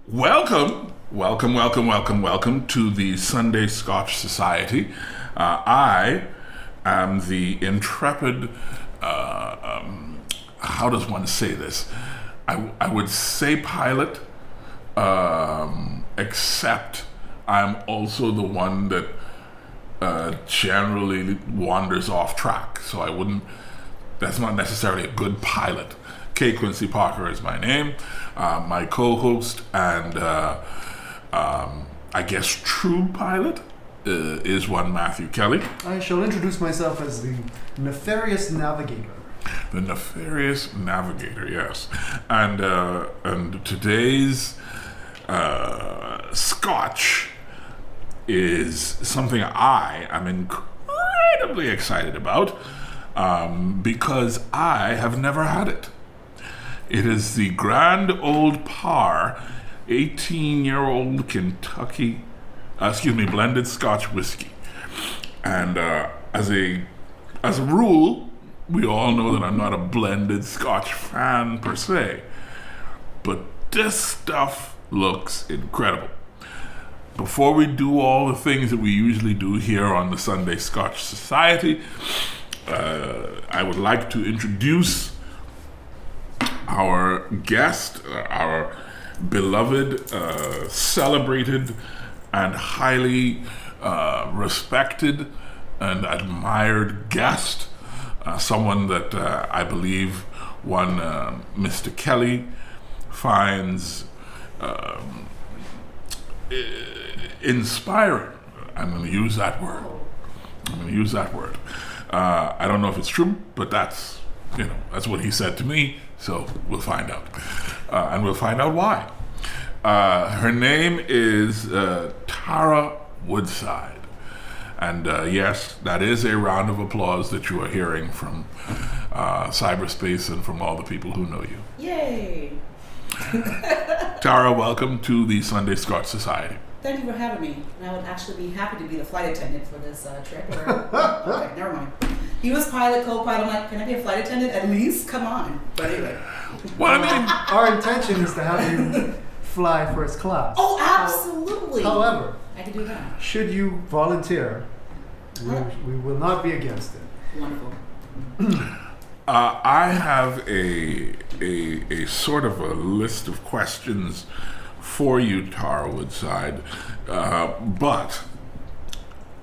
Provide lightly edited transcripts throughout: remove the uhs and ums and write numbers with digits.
Welcome to the Sunday Scotch Society. I am the intrepid, how does one say this? I would say pilot, except I'm also the one that generally wanders off track. So that's not necessarily a good pilot. Quincy Parker is my name. My co-host and I guess true pilot is one Matthew Kelly. I shall introduce myself as the nefarious navigator. The nefarious navigator, yes. And today's Scotch is something I am incredibly excited about because I have never had it. It is the Grand Old Par 18-year-old blended Scotch whiskey. And as a rule, we all know that I'm not a blended Scotch fan per se, but this stuff looks incredible. Before we do all the things that we usually do here on the Sunday Scotch Society, I would like to introduce our guest, our beloved, celebrated, and highly respected and admired guest, someone that I believe one Mr. Kelly finds inspiring. I'm going to use that word. I don't know if it's true, but that's what he said to me. So we'll find out. And we'll find out why. Her name is Tara Woodside. And yes, that is a round of applause that you are hearing from cyberspace and from all the people who know you. Yay! Tara, welcome to the Sunday Scotch Society. Thank you for having me. And I would actually be happy to be the flight attendant for this trip. Okay, never mind. He was pilot, co-pilot. I'm like, can I be a flight attendant at least? Come on. But anyway. Well, our intention is to have you fly first class. Oh, absolutely. However, I can do that. should you volunteer, we will not be against it. Wonderful. I have a sort of a list of questions for you, Tara Woodside, but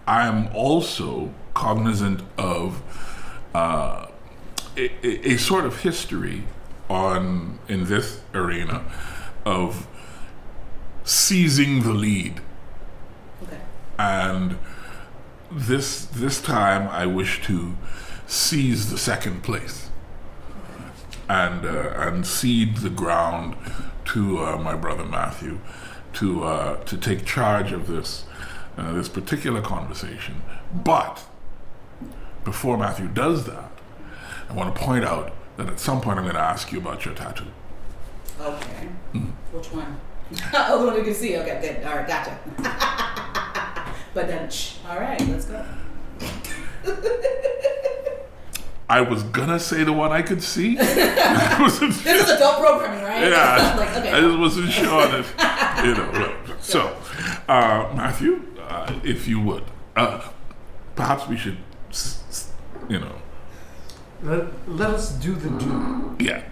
I am also cognizant of a sort of history in this arena of seizing the lead. Okay. And this time I wish to seize the second place and cede the ground to my brother Matthew to take charge of this particular conversation. But before Matthew does that, I want to point out that at some point I'm going to ask you about your tattoo. Okay. Which one? Oh, the one you can see. Okay, good. All right, gotcha. But then, all right, let's go. I was gonna say the one I could see. This is adult programming, right? Yeah. Like, okay. I just wasn't sure that, So, Matthew, if you would, perhaps we should, Let us do the do. Yeah.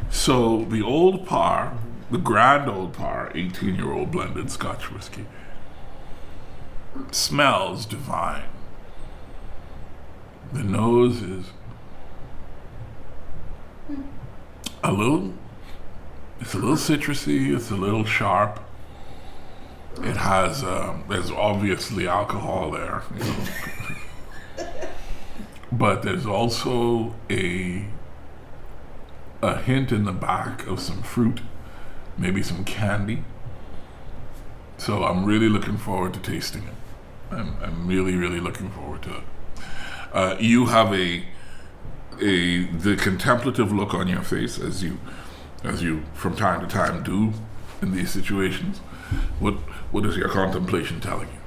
So the old par, the Grand Old Par, 18-year-old blended Scotch whiskey, smells divine. The nose is it's a little citrusy, it's a little sharp. It has, there's obviously alcohol there, but there's also a hint in the back of some fruit, maybe some candy. So I'm really looking forward to tasting it. I'm really, really looking forward to it. You have the contemplative look on your face as you from time to time do in these situations. What is your contemplation telling you?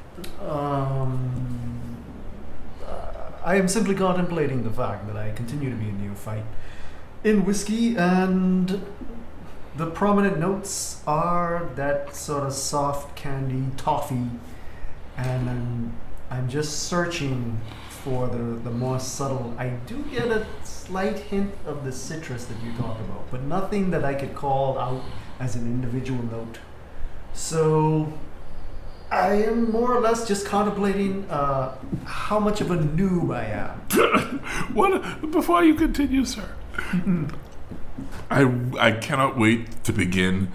I am simply contemplating the fact that I continue to be a neophyte in whiskey, and The prominent notes are that sort of soft candy toffee, and I'm just searching for the more subtle. I do get a slight hint of the citrus that you talked about, but nothing that I could call out as an individual note. So I am more or less just contemplating how much of a noob I am. What? Before you continue, sir, I cannot wait to begin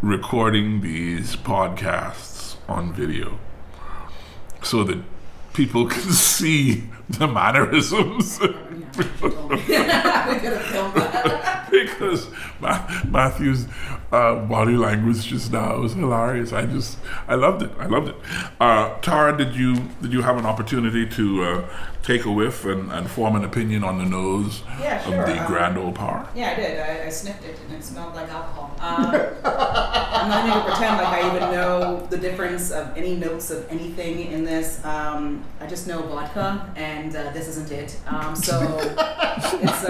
recording these podcasts on video so that people can see the mannerisms. We gotta film that. Because Matthew's body language just now was hilarious. I loved it. Tara, did you have an opportunity to take a whiff and form an opinion on the nose Yeah, sure. of the Grand Old Power? Yeah, I did. I sniffed it and it smelled like alcohol. I'm not going to pretend like I even know the difference of any notes of anything in this. I just know vodka, and this isn't it. So it's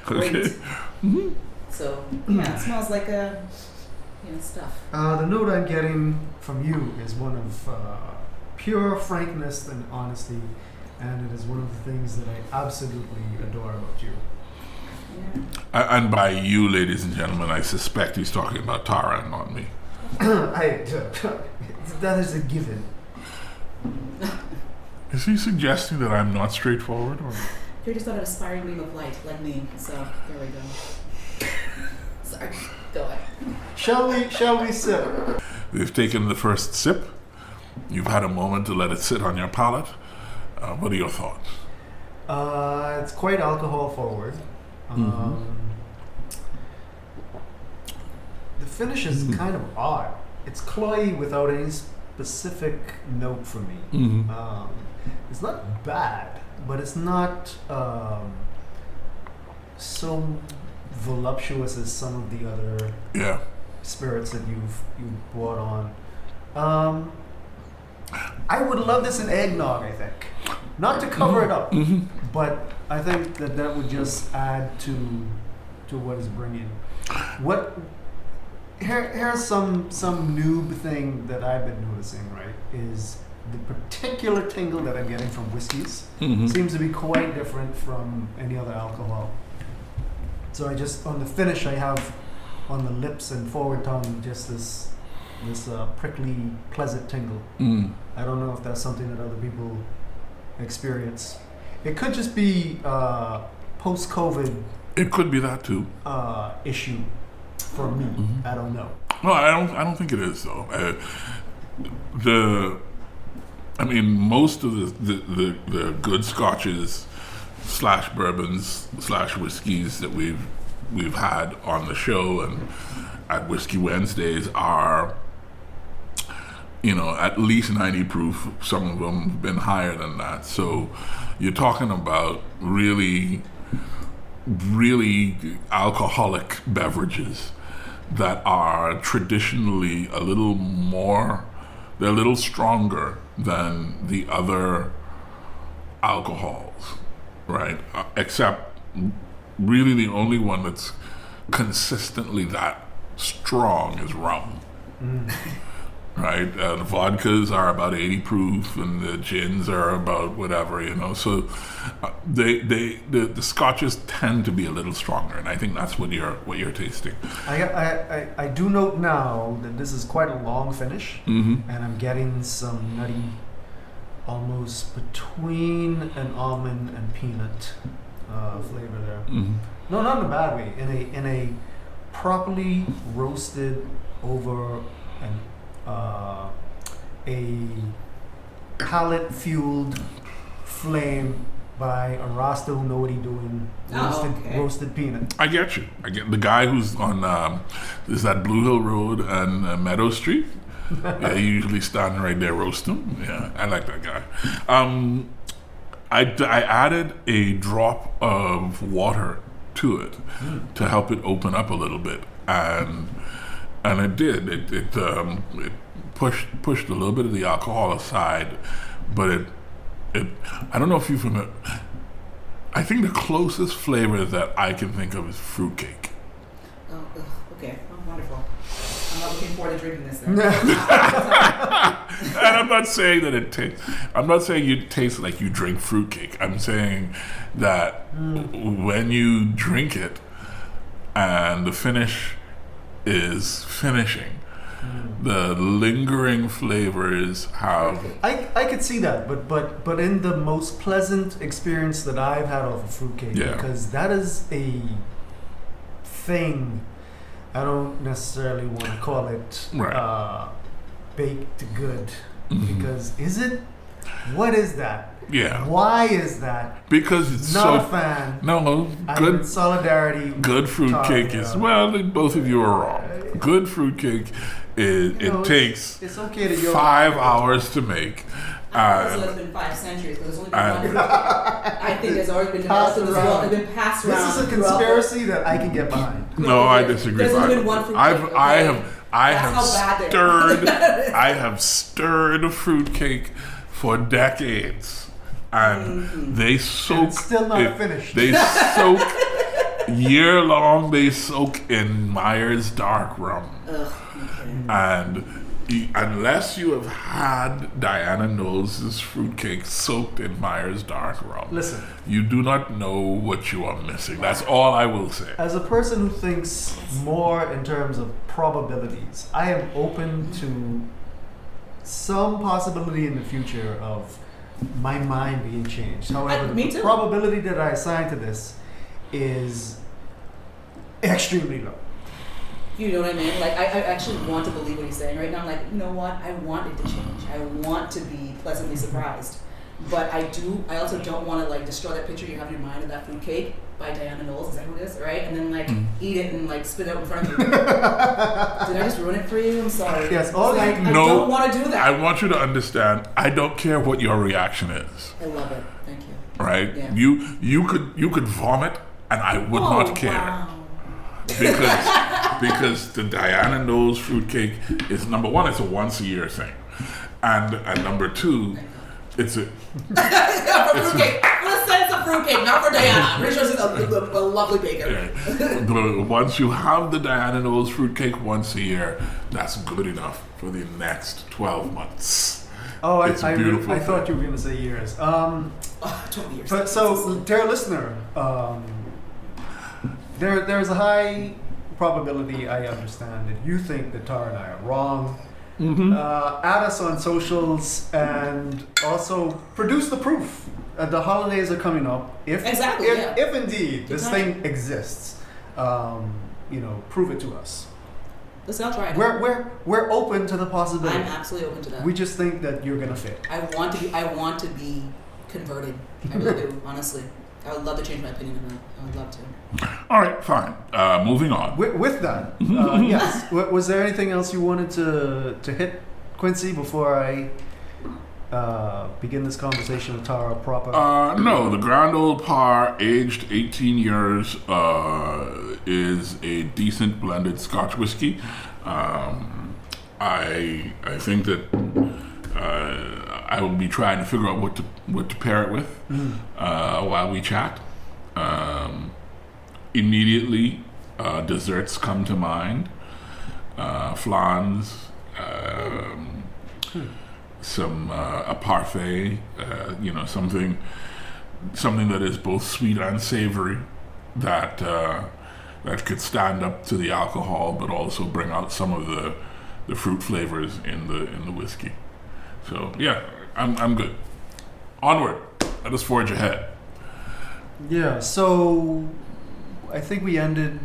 great. Okay. Mm-hmm. So yeah, it smells like stuff. The note I'm getting from you is one of pure frankness and honesty, and it is one of the things that I absolutely adore about you. Yeah. And by you, ladies and gentlemen, I suspect he's talking about Tara and not me. That is a given. Is he suggesting that I'm not straightforward? Or? You're just not an aspiring beam of light like me. So there we go. Sorry. Go ahead. Shall we sip? We've taken the first sip. You've had a moment to let it sit on your palate. What are your thoughts? It's quite alcohol forward. The finish is kind of odd. It's cloyy without any specific note for me. It's not bad, but it's not so voluptuous as some of the other spirits that you've brought on. I would love this in eggnog, I think. Not to cover it up, but I think that would just add to what it's bringing. Here's some noob thing that I've been noticing, right, is the particular tingle that I'm getting from whiskeys seems to be quite different from any other alcohol. So I just, on the finish, I have on the lips and forward tongue just this prickly, pleasant tingle. I don't know if that's something that other people experience. It could just be post-COVID. It could be that too. Issue for me. I don't know. No, I don't think it is though. Most of the good scotches / bourbons / whiskeys that we've had on the show and at Whiskey Wednesdays are, at least 90 proof. Some of them have been higher than that. So you're talking about really, really alcoholic beverages that are traditionally they're a little stronger than the other alcohols, right? Except really the only one that's consistently that strong is rum. Right? The vodkas are about 80 proof and the gins are about whatever, So the scotches tend to be a little stronger, and I think that's what you're tasting. I do note now that this is quite a long finish, and I'm getting some nutty, almost between an almond and peanut flavor there. No, not in a bad way. In a properly roasted over a palate-fueled flame by a Rasta who know what he doing, roasted peanut. I get you. I get the guy who's on is that Blue Hill Road and Meadow Street. Yeah, he usually standing right there roasting. Yeah, I like that guy. I added a drop of water to it to help it open up a little bit, and it did. It pushed a little bit of the alcohol aside, but it I don't know if you're familiar. I think the closest flavor that I can think of is fruitcake. Okay, oh, wonderful. I'm not looking forward to drinking this then. And I'm not saying that it tastes. I'm not saying you taste like you drink fruitcake. I'm saying that when you drink it, and the finish is finishing, the lingering flavors have. I could see that, but in the most pleasant experience that I've had off of fruitcake, because that is a thing. I don't necessarily want to call it baked good, because is it? What is that? Yeah. Why is that? Because it's not a fan. No, I'm good in solidarity. Good fruitcake is both of you are wrong. Good fruitcake takes it's okay to 5 hours to make. It's been 5 centuries, but there's only been one fruitcake. I think there's already been developed as well. It's been passed around. This is a conspiracy that I can get behind. No, I disagree. There's only been one fruitcake. I have stirred fruitcake for decades, and they soak. And it's still not finished. They soak year long. They soak in Myers dark rum, and unless you have had Diana Knowles' fruitcake soaked in Myers dark rum, listen, you do not know what you are missing. That's all I will say. As a person who thinks more in terms of probabilities, I am open to some possibility in the future of my mind being changed. However, the probability that I assign to this is extremely low. You know what I mean? Like, I actually want to believe what he's saying right now. I'm like, you know what? I want it to change. I want to be pleasantly surprised. But I also don't want to, like, destroy that picture you have in your mind of that fruitcake by Diana Knowles, is that who it is, right? And then, like, eat it and, like, spit it out in front of you. Did I just ruin it for you? I'm sorry. Yes, I don't want to do that. I want you to understand, I don't care what your reaction is. I love it. Thank you. Right? Yeah. You could vomit and I would not care. Wow. Because the Diana Knowles fruitcake is, number one, it's a once a year thing. And number two, it's a fruitcake. For the sense of fruitcake, not for Diana. I'm pretty sure she's a lovely baker. Yeah. Once you have the Diana Knowles fruitcake once a year, that's good enough for the next 12 months. Oh, it's I beautiful. thought you were going to say years. 12 years. But so, dear listener, there's a high probability, I understand, that you think that Tara and I are wrong. Mm-hmm. Add us on socials and also produce the proof. The holidays are coming up. If indeed this thing exists, prove it to us. Listen, I'll try it. We're open to the possibility. I'm absolutely open to that. We just think that you're gonna fit. I want to be converted. I really do, honestly. I would love to change my opinion on that. I would love to. All right, fine. Moving on. With that, yes. Was there anything else you wanted to hit, Quincy, before I begin this conversation with Tara proper? No, the Grand Old Par, aged 18 years, is a decent blended Scotch whiskey. I think that I will be trying to figure out what to pair it with while we chat. Immediately, desserts come to mind. Flans, a parfait, something that is both sweet and savory, that could stand up to the alcohol, but also bring out some of the fruit flavors in the whiskey. So yeah, I'm good. Onward. Let us forge ahead. Yeah. So I think we ended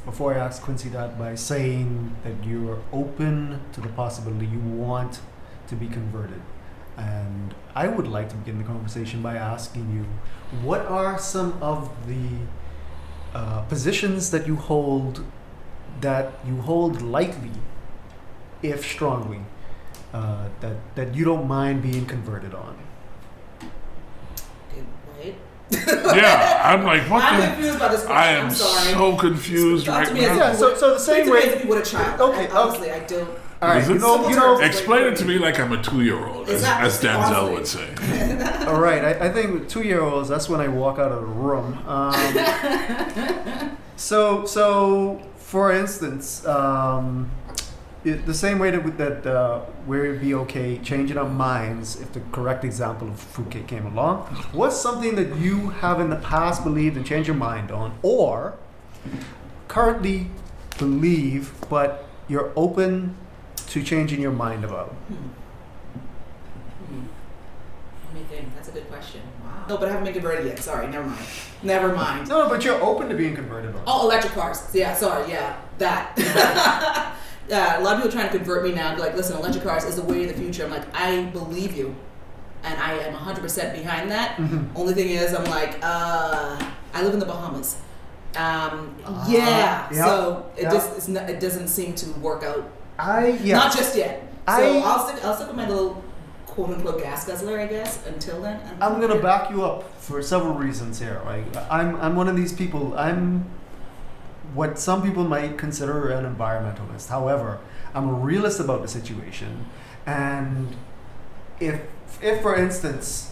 before I asked Quincy that by saying that you're open to the possibility, you want to be converted. And I would like to begin the conversation by asking you, what are some of the positions that you hold lightly, if strongly, that you don't mind being converted on? Wait. Yeah, I'm like, what? I'm confused by this question. I am I'm sorry. so confused right now. Yeah, so the same way. If you would a child. Okay, Honestly, I don't. All right, explain it to me like I'm a 2-year-old, as Denzel would say. All right, I think with 2-year-olds, that's when I walk out of the room. So for instance, the same way that we'd be okay changing our minds if the correct example of fruitcake came along. What's something that you have in the past believed and changed your mind on, or currently believe but you're open to changing your mind about? Let me think. That's a good question. Wow. No, but I haven't been converted yet. Sorry, never mind. No, but you're open to being converted on. Oh, electric cars. Yeah, sorry. Yeah, that. Yeah, a lot of people are trying to convert me now. Like, listen, electric cars is the way of the future. I'm like, I believe you, and I am 100% behind that. Mm-hmm. Only thing is, I'm like, I live in the Bahamas. Yeah. So it doesn't seem to work out. Not just yet. So I'll stick with my little quote unquote gas guzzler, I guess, until then. I'm gonna back you up for several reasons here. Like I'm one of these people. I'm what some people might consider an environmentalist. However, I'm a realist about the situation, and if for instance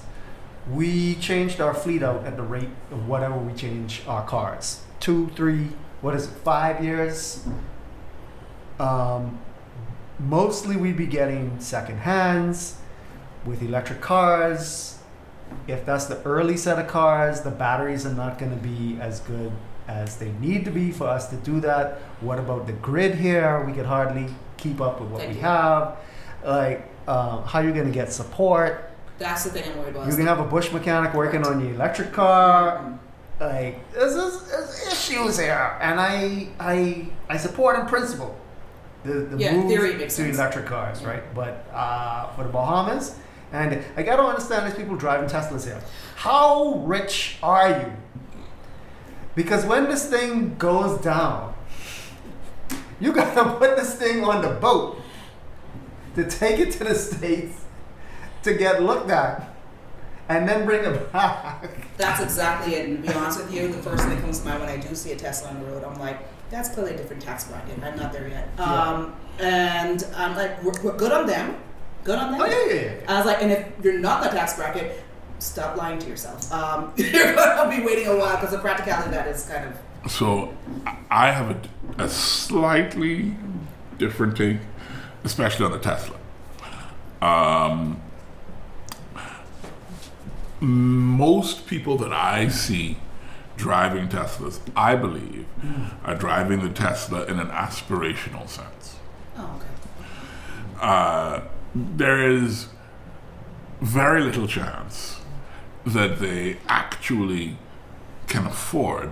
we changed our fleet out at the rate of whatever we change our cars, 2, 3, 5 years, mostly we'd be getting second hands with electric cars. If that's the early set of cars, the batteries are not going to be as good as they need to be for us to do that. What about the grid here? We could hardly keep up with what we have. Like, how are you going to get support? That's the thing I'm worried about. You can have a bush mechanic working on your electric car. Like, there's issues here, and I support in principle the move to electric cars, right? But for the Bahamas, and I gotta understand these people driving Teslas here. How rich are you? Because when this thing goes down, you gotta put this thing on the boat to take it to the States to get looked at, and then bring it back. That's exactly it. And to be honest with you, the first thing that comes to mind when I do see a Tesla on the road, I'm like, that's clearly a different tax bracket. I'm not there yet. And I'm like, we're good on them. Good on them. Oh, yeah. I was like, and if you're not in the tax bracket, stop lying to yourself. You're going to be waiting a while because the practicality of that is kind of... So I have a slightly different take, especially on the Tesla. Most people that I see driving Teslas, I believe, are driving the Tesla in an aspirational sense. Oh, okay. There is very little chance that they actually can afford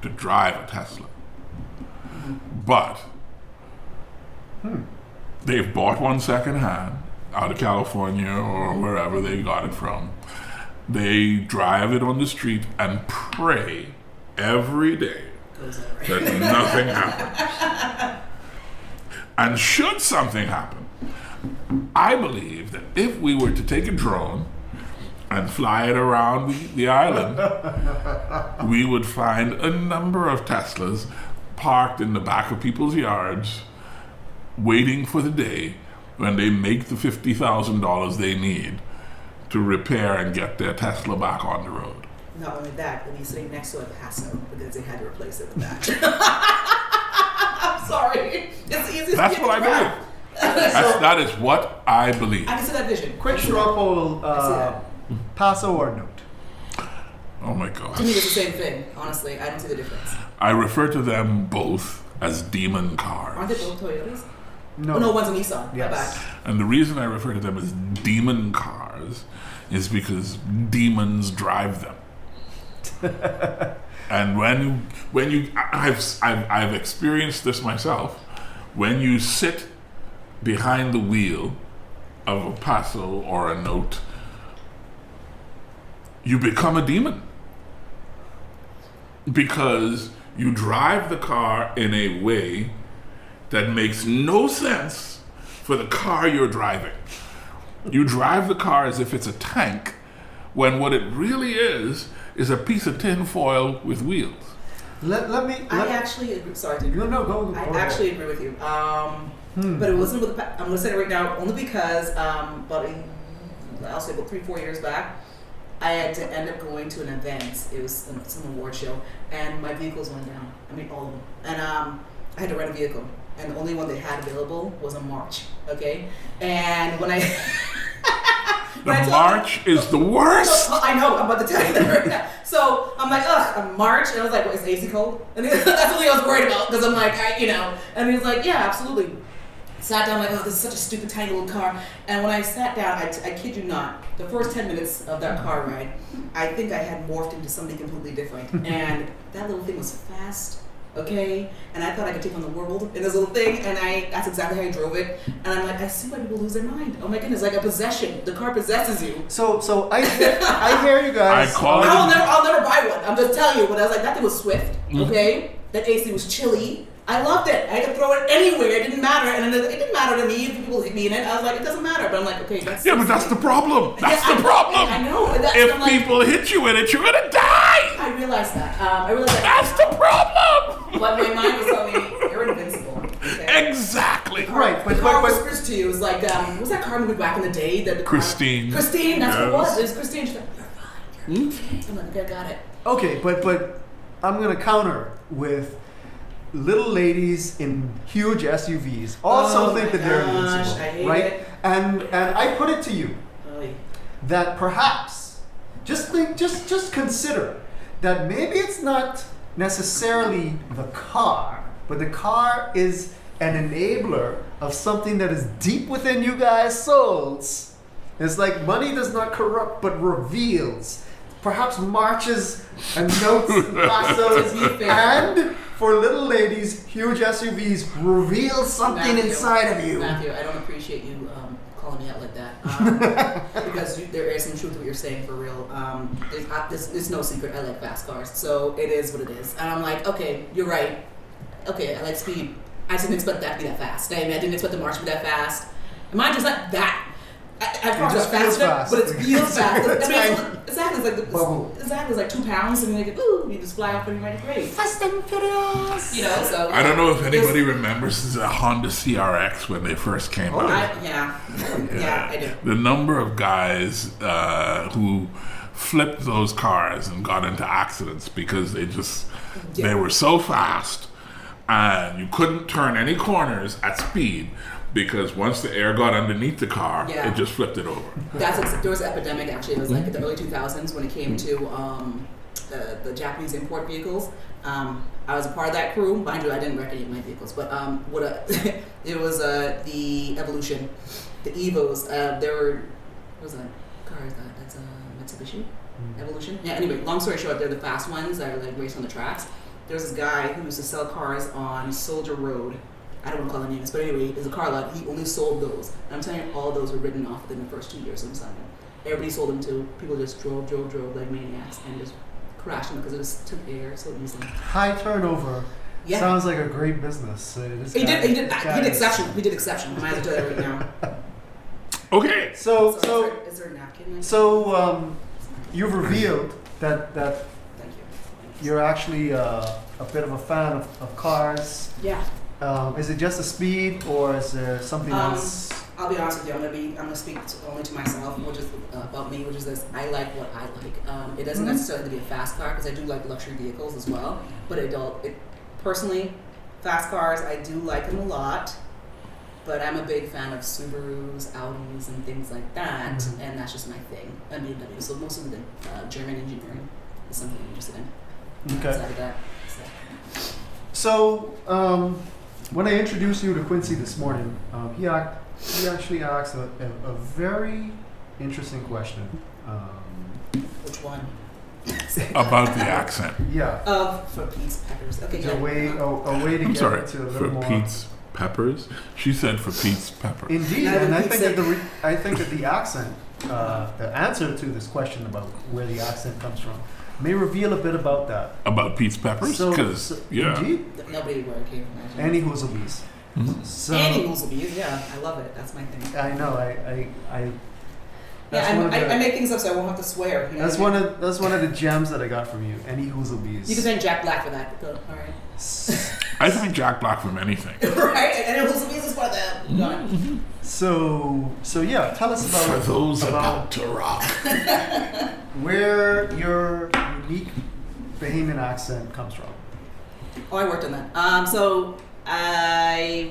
to drive a Tesla. But they've bought one secondhand out of California or wherever they got it from. They drive it on the street and pray every day that nothing happens. And should something happen, I believe that if we were to take a drone and fly it around the island, we would find a number of Teslas parked in the back of people's yards, waiting for the day when they make the $50,000 they need to repair and get their Tesla back on the road. Not only that, but he's sitting next to a Paso because they had to replace it with that. I'm sorry. It's the easiest. That's what I believe. That is what I believe. I can see that vision. Quick straw poll, Paso or Note? Oh my God. To me, it's the same thing. Honestly, I don't see the difference. I refer to them both as demon cars. Aren't they both Toyotas? No. Oh, no, one's a Nissan. Yes. And the reason I refer to them as demon cars is because demons drive them. And when you I've experienced this myself. When you sit behind the wheel of a Paso or a Note, you become a demon. Because you drive the car in a way that makes no sense for the car you're driving. You drive the car as if it's a tank, when what it really is a piece of tin foil with wheels. I actually agree. Sorry to agree. No, go. I actually agree with you. But it wasn't with I'm going to say it right now, only because, about 3-4 years back, I had to end up going to an event. It was some award show, and my vehicles went down. I mean, all of them. And I had to rent a vehicle, and the only one they had available was a March. Okay, and when I The March is the worst. I know, I'm about to tell you that right now. So I'm like, ugh, a March? And I was like, what, is AC cold? And that's what I was worried about, because I'm like, and he was like, yeah, absolutely. Sat down, like, oh, this is such a stupid, tiny little car. And when I sat down, I kid you not, the first 10 minutes of that car ride, I think I had morphed into something completely different. And that little thing was fast. Okay, and I thought I could take on the world in this little thing, and that's exactly how I drove it. And I'm like, I see why people lose their mind. Oh my goodness, like a possession. The car possesses you. So I hear you guys. I'll never buy one. I'm just telling you. But I was like, that thing was swift. Okay, that AC was chilly. I loved it. I could throw it anywhere. It didn't matter, and it didn't matter to me if people hit me in it. I was like, it doesn't matter. But I'm like, okay, that's but that's the problem. That's the problem. I know. If people hit you in it, you're gonna die. I realized that. That's the problem. But my mind was telling me, you're invincible. Okay? Exactly. Right, the car whispers to you. It was like, what was that car movie back in the day? Christine. Christine, that's what it was. It was Christine. She's like, you're fine. I'm like, okay, I got it. Okay, but I'm gonna counter with little ladies in huge SUVs also think that they're invincible, I hate right? it. And I put it to you that perhaps just consider that maybe it's not necessarily the car, but the car is an enabler of something that is deep within you guys' souls. It's like money does not corrupt but reveals. Perhaps marches and notes and passos and for little ladies, huge SUVs reveal something inside of you. Matthew, I don't appreciate you calling me out like that. Because there is some truth to what you're saying for real. It's no secret I like fast cars. So it is what it is. And I'm like, okay, you're right. Okay, I like speed. I just didn't expect that to be that fast. I didn't expect the March to be that fast. And mine just not that. I thought it was fast, but it feels fast. Exactly, it's like 2 pounds, and you just fly off and you're ready. Great. Fast and furious. So I don't know if anybody remembers the Honda CRX when they first came out. I do. The number of guys who flipped those cars and got into accidents because they were so fast, and you couldn't turn any corners at speed. Because once the air got underneath the car, it just flipped it over. There was an epidemic, actually. It was like in the early 2000s when it came to the Japanese import vehicles. I was a part of that crew. Mind you, I didn't wreck any of my vehicles. But it was the Evolution, the Evos. What was that car? That's a Mitsubishi Evolution. Yeah, anyway, long story short, they're the fast ones that are like racing on the tracks. There was this guy who used to sell cars on Soldier Road. I don't want to call them names, but anyway, there's a car lot. He only sold those. And I'm telling you, all those were written off within the first 2 years of him selling them. Everybody sold them too. People just drove like maniacs and just crashed them because it just took air so easily. High turnover. Yeah. Sounds like a great business. He did exceptional. He did exceptional. I might as well tell you right now. Okay. So is there a napkin? So you've revealed that Thank you. you're actually a bit of a fan of cars. Yeah. Is it just the speed, or is there something else? I'll be honest with you. I'm gonna speak only to myself, which is about me, which is this. I like what I like. It doesn't necessarily have to be a fast car because I do like luxury vehicles as well. But personally, fast cars, I do like them a lot. But I'm a big fan of Subarus, Audis, and things like that, and that's just my thing. And BMW. So most of the German engineering is something I'm interested in. Okay. Outside of that, So when I introduced you to Quincy this morning, he actually asked a very interesting question. Which one? About the accent. Yeah. For Pete's Peppers. Okay. A way to get into a little more. For Pete's Peppers. She said for Pete's Peppers. Indeed, and I think that the accent, the answer to this question about where the accent comes from, may reveal a bit about that. About Pete's Peppers? Indeed. Nobody where it came from. Annie Hoozlebees. So, Annie Hoozlebees, yeah, I love it. That's my thing. I know. I make things up so I won't have to swear. You know that's one of the gems that I got from you. Annie Hoozlebees. You can thank Jack Black for that. All right. I thank Jack Black for anything. Right, and Annie Hoozlebees is one of them. So yeah, tell us about. For those about to rock. where your unique Bahamian accent comes from. Oh, I worked on that. So I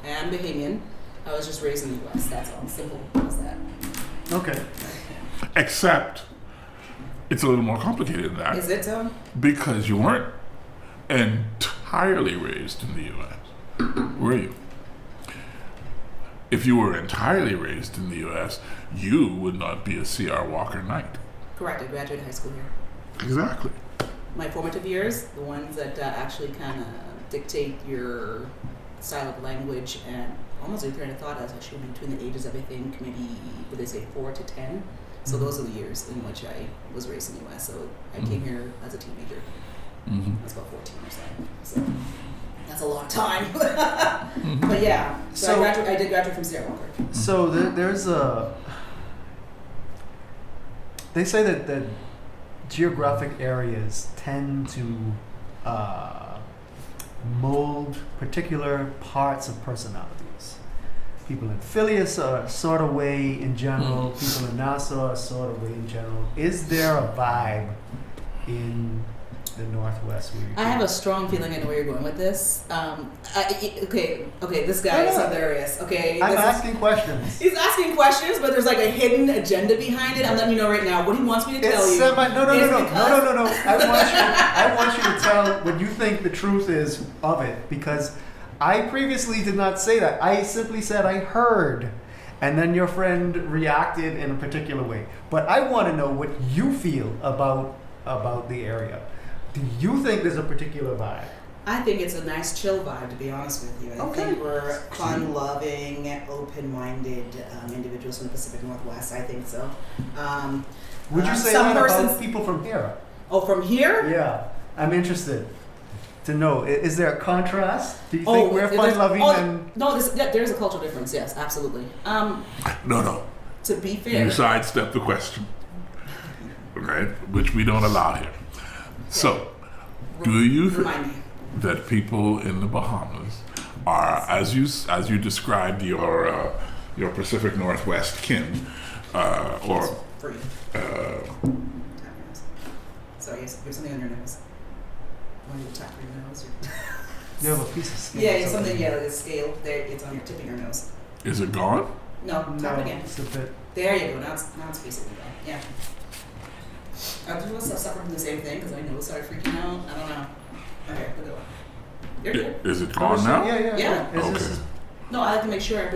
am Bahamian. I was just raised in the U.S. That's all. Simple as that. Okay. Except, it's a little more complicated than that. Is it so? Because you weren't entirely raised in the U.S., were you? If you were entirely raised in the U.S., you would not be a C.R. Walker Knight. Correct. I graduated high school here. Exactly. My formative years, the ones that actually kind of dictate your style of language and almost your train of thought, is actually between the ages of, I think, maybe, would they say 4 to 10? So those are the years in which I was raised in the U.S. So I came here as a teenager. I was about 14 or so. So that's a long time. But yeah, so I did graduate from C.R. Walker. So there's a... They say that geographic areas tend to mold particular parts of personalities. People in Philly are a sort of way in general. People in Nassau are a sort of way in general. Is there a vibe in the Northwest where I have a strong feeling I know where you're going with this. Okay, this guy is hilarious. Okay, I'm asking questions. He's asking questions, but there's like a hidden agenda behind it. I'm letting you know right now what he wants me to tell you. No. I want you to tell what you think the truth is of it, because I previously did not say that. I simply said I heard, and then your friend reacted in a particular way. But I want to know what you feel about the area. Do you think there's a particular vibe? I think it's a nice chill vibe, to be honest with you. I think we're fun-loving, open-minded individuals from the Pacific Northwest. I think so. Would you say that about people from here? Oh, from here? Yeah, I'm interested to know. Is there a contrast? Do you think we're fun-loving and... No, there's a cultural difference, yes, absolutely. No. To be fair... You sidestep the question, right? Which we don't allow here. So, do you think that people in the Bahamas are, as you described your Pacific Northwest kin, or sorry, you have something on your nose. Want you to tap your nose? You have a piece of skin. Yeah, it's something. Yeah, the scale there. It's on your tip of your nose. Is it gone? No, tap again. It's a bit. There you go. Now it's basically gone. Yeah. Do I suffer from the same thing because my nose started freaking out? I don't know. Okay, we'll go. You're good. Is it gone now? Yeah. Okay. No, I like to make sure I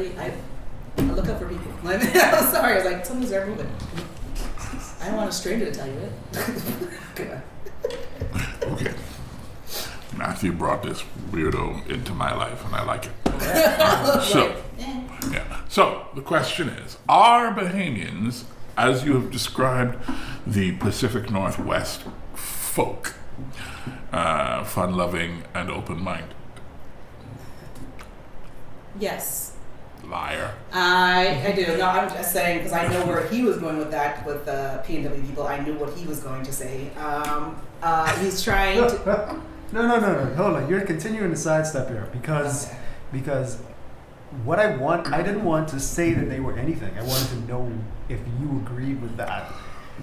look up for people. I'm sorry. I was like, something's there moving. I don't want a stranger to tell you it. Okay. Matthew brought this weirdo into my life, and I like it. So the question is: are Bahamians, as you have described the Pacific Northwest folk, fun-loving and open-minded? Yes. Liar. I do. No, I'm just saying because I know where he was going with that with the P&W people. I knew what he was going to say. He's trying to... No. Hold on. You're continuing to sidestep here because what I didn't want to say that they were anything. I wanted to know if you agreed with that.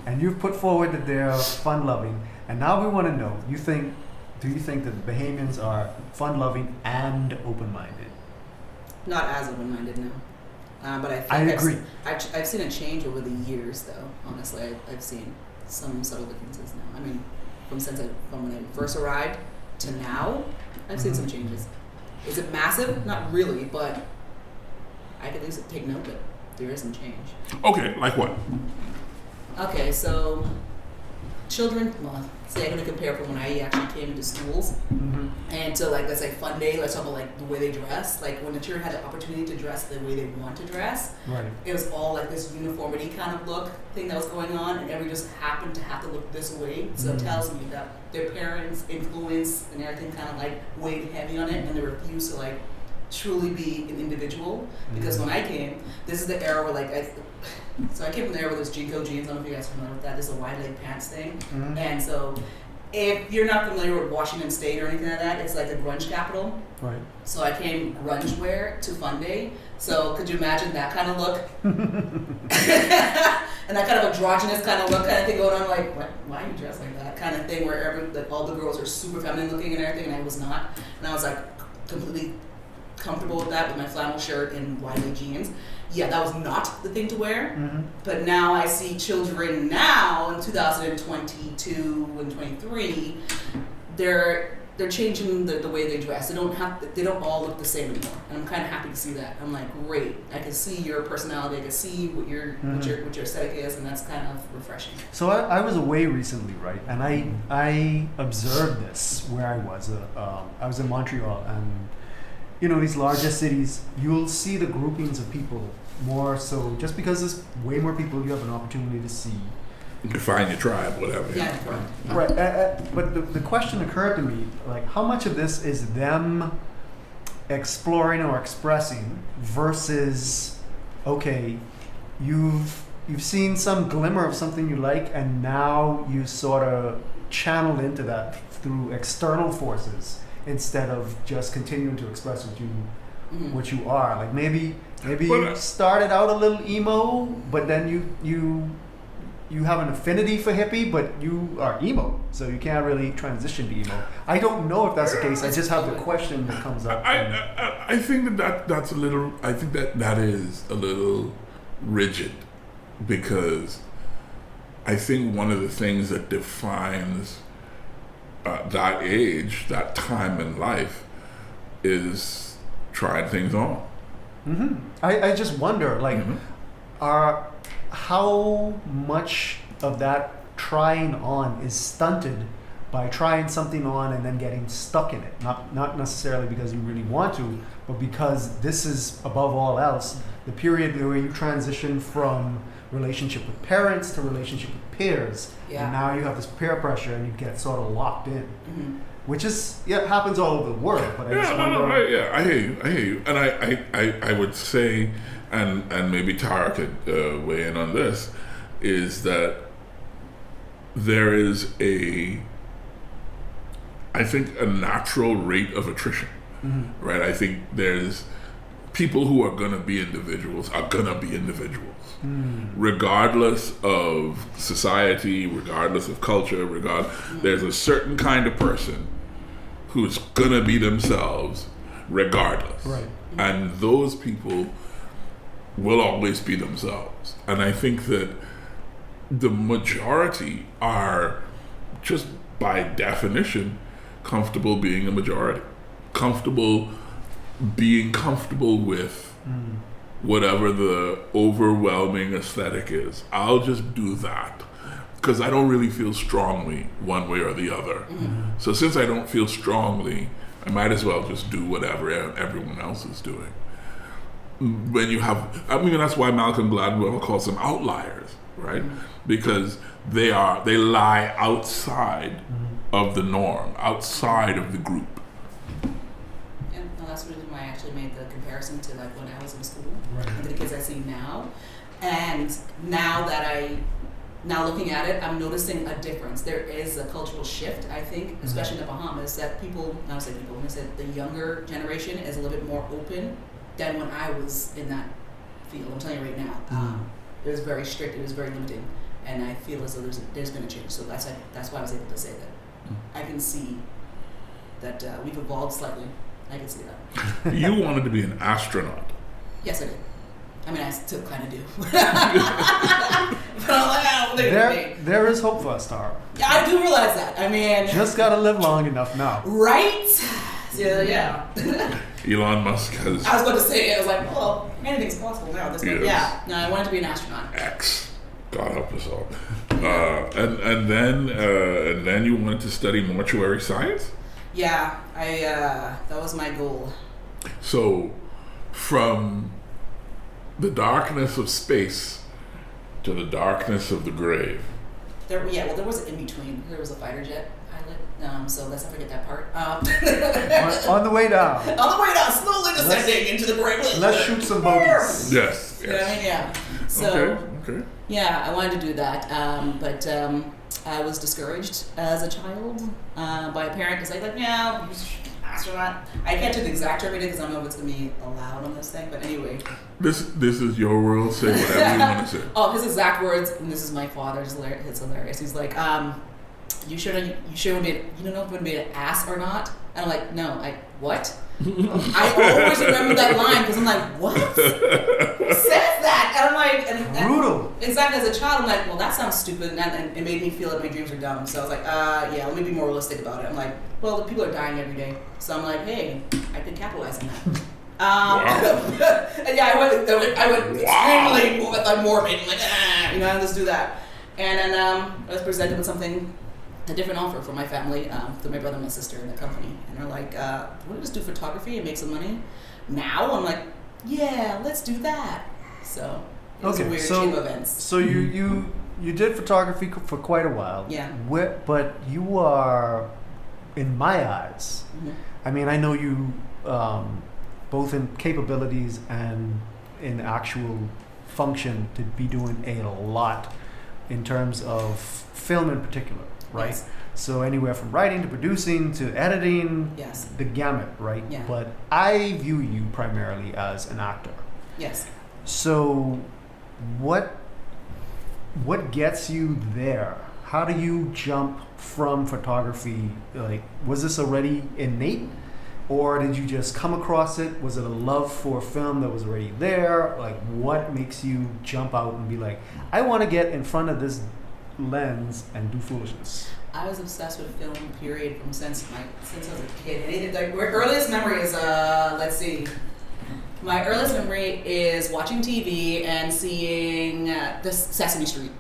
And you've put forward that they're fun-loving. And now we want to know, do you think that the Bahamians are fun-loving and open-minded? Not as open-minded, no. But I think I agree. I've seen a change over the years, though. Honestly, I've seen some subtle differences now. I mean, from when I first arrived to now, I've seen some changes. Is it massive? Not really, but I could at least take note that there is some change. Okay, like what? Okay, so children, well, say I'm going to compare from when I actually came into schools and to, like, let's say fun day, let's talk about like the way they dress. Like when the children had the opportunity to dress the way they want to dress, right. It was all like this uniformity kind of look thing that was going on, and everybody just happened to have to look this way. So it tells me that their parents' influence and everything kind of like weighed heavy on it, and they refused to like truly be an individual. Because when I came, this is the era where like I came from the era where there's Jinko jeans. I don't know if you guys are familiar with that. This is a wide leg pants thing, and so if you're not familiar with Washington State or anything like that, it's like the grunge capital. Right. So I came grunge wear to Fun Day. So could you imagine that kind of look? and that kind of androgynous kind of look kind of thing going on, like, what? Why are you dressed like that? Kind of thing where all the girls are super feminine looking and everything, and I was not. And I was like completely comfortable with that with my flannel shirt and wide-leg jeans. Yeah, that was not the thing to wear. Mm-hmm. But now I see children now in 2022 and 23, they're changing the way they dress. They don't all look the same anymore, and I'm kind of happy to see that. I'm like, great. I can see your personality. I can see what your aesthetic is, and that's kind of refreshing. So I was away recently, right? And I observed this where I was. I was in Montreal, and these larger cities, you'll see the groupings of people more so just because there's way more people. You have an opportunity to see. You can find your tribe, whatever. Yeah, right. But the question occurred to me, like, how much of this is them exploring or expressing versus, okay, you've seen some glimmer of something you like, and now you sort of channel into that through external forces instead of just continuing to express what you are. Like maybe you started out a little emo, but then you have an affinity for hippie, but you are emo, so you can't really transition to emo. I don't know if that's the case. I just have the question that comes up. I think that's a little. I think that is a little rigid, because I think one of the things that defines that age, that time in life, is trying things on. Mm-hmm. I just wonder, like, how much of that trying on is stunted by trying something on and then getting stuck in it. Not necessarily because you really want to, but because this is, above all else, the period where you transition from relationship with parents to relationship with peers. Yeah. And now you have this peer pressure and you get sort of locked in. Mm-hmm. Which is, it happens all over the world, but I just wonder... I hear you. And I would say, and maybe Tara could weigh in on this, is that there is I think, a natural rate of attrition, right? I think there's people who are going to be individuals, regardless of society, regardless of culture, there's a certain kind of person who's going to be themselves regardless. Right. And those people will always be themselves. And I think that the majority are, just by definition, comfortable being a majority. Being comfortable with whatever the overwhelming aesthetic is. I'll just do that because I don't really feel strongly one way or the other. So since I don't feel strongly, I might as well just do whatever everyone else is doing. When you have, that's why Malcolm Gladwell calls them outliers, right? Because they lie outside of the norm, outside of the group. And that's the reason why I actually made the comparison to like when I was in school and to the kids I see now. And now looking at it, I'm noticing a difference. There is a cultural shift, I think, especially in the Bahamas, that the younger generation is a little bit more open than when I was in that field. I'm telling you right now, it was very strict, it was very limiting, and I feel as though there's been a change. So that's why I was able to say that. I can see that we've evolved slightly. I can see that. You wanted to be an astronaut. Yes, I did. I mean, I still kind of do. But I'm like, there is hope for us, Tara. Yeah, I do realize that. I mean... Just gotta live long enough now. Right? Yeah. Elon Musk has... I was about to say, I was like, well, anything's possible now. Yeah. No, I wanted to be an astronaut. God help us all. And then you wanted to study mortuary science? Yeah, that was my goal. So, from the darkness of space to the darkness of the grave. There was an in-between. There was a fighter jet pilot, so let's not forget that part. On the way down. On the way down, slowly descending into the grave. Let's shoot some bogeys. Yes. Yeah. So, okay. Yeah, I wanted to do that, but I was discouraged as a child by a parent because I was like, yeah, astronaut. I can't do the exact term because I don't know if it's gonna be allowed on this thing. But anyway, This is your world. Say whatever you want to say. oh, his exact words, and this is my father's. It's hilarious. He's like, you sure would be, you don't know if it would be an ass or not? And I'm like, no, what? I always remember that line because I'm like, what? Who says that? And I'm like, and Brutal. exactly, as a child, I'm like, well, that sounds stupid, and it made me feel like my dreams are dumb. So I was like, yeah, let me be more realistic about it. I'm like, well, the people are dying every day, so I'm like, hey, I could capitalize on that. And yeah, I went extremely morbid, like, let's do that. And then I was presented with a different offer for my family, through my brother and my sister in the company. And they're like, want to just do photography and make some money now? I'm like, yeah, let's do that. So it was a weird chain of events. So you did photography for quite a while. Yeah. But you are, in my eyes, I mean, I know you both in capabilities and in actual function to be doing a lot in terms of film in particular. Right? Yes. So anywhere from writing to producing to editing, Yes. the gamut, right? Yeah. But I view you primarily as an actor. Yes. So what gets you there? How do you jump from photography? Like, was this already innate? Or did you just come across it? Was it a love for film that was already there? Like, what makes you jump out and be like, I want to get in front of this lens and do foolishness? I was obsessed with film, period, since I was a kid. My earliest memory is, let's see. My earliest memory is watching TV and seeing the Sesame Street.